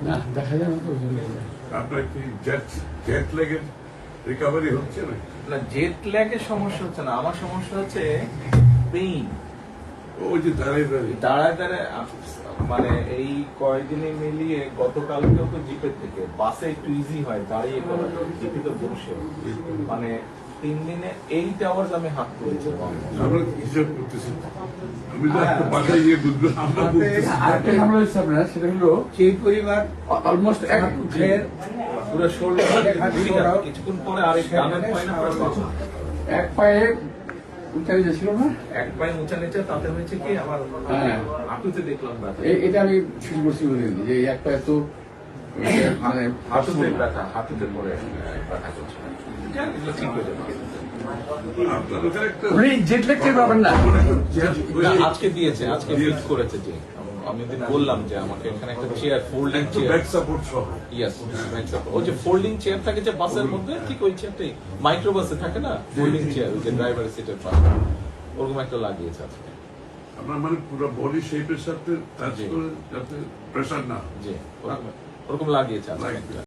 না দেখা যায় না তো। আপনার কি জেট লেগের রিকভারি হচ্ছে না? না, জেট ল্যাগের সমস্যা হচ্ছে না, আমার সমস্যা হচ্ছে পেইন। ওই যে দাঁড়িয়ে দাঁড়িয়ে দাঁড়ায় দাঁড়ায় মানে এই কয়েকদিনে মিলিয়ে গতকালকেও তো জিপের থেকে বাসে একটু ইজি হয় দাঁড়িয়ে করা, জিপে তো বসে মানে 3 দিনে 8 আওয়ার্স আমি হাত তুলেছি। আমরা হিসাব করতেছি। আমি তো একটা বাসায় গিয়ে বুঝবো আমরা বুঝতেছি। আরেকটা ঝামেলা হচ্ছে আপনার, সেটা হলো সেই পরিবার অলমোস্ট এক পুরো শোল্ডার কিছুক্ষণ পরে আরেক ডানের পায়না পুরো বাঁকা। এক পায়ে উঠে ছিল না। এক পায়ে উঁচা নিচে, তাতে হয়েছে কি আমার হ্যাঁ। হাঁটুতে দেখলাম ব্যথা। এটা আমি শুরু করছি বলিনি যে এই এক পায়ে তো মানে হাঁটুতে ব্যথা, হাঁটুতে পরে ব্যথা করছে। এগুলো ঠিক হয়ে যাবে। আপনার ওখানে একটা জেট ল্যাগ টের পাবেন না। না, আজকে দিয়েছে, আজকে ফিট করেছে। যে আমি দিন বললাম যে আমাকে এখানে একটা chair, folding chair, back support সহ। ইয়েস, ওই যে ফোল্ডিং চেয়ার থাকে যে বাসের মধ্যে, ঠিক ওই চেয়ারটাই মাইক্রো বাসে থাকে না, ফোল্ডিং চেয়ার, ওই যে ড্রাইভারের সিটের পাশে, ওরকম একটা লাগিয়েছে আজকে। আপনার মানে পুরো বডি শেপের সাথে টাচ করে যাতে প্রেশার না হয়। জি, ওরকম লাগিয়েছে আজকে একটা।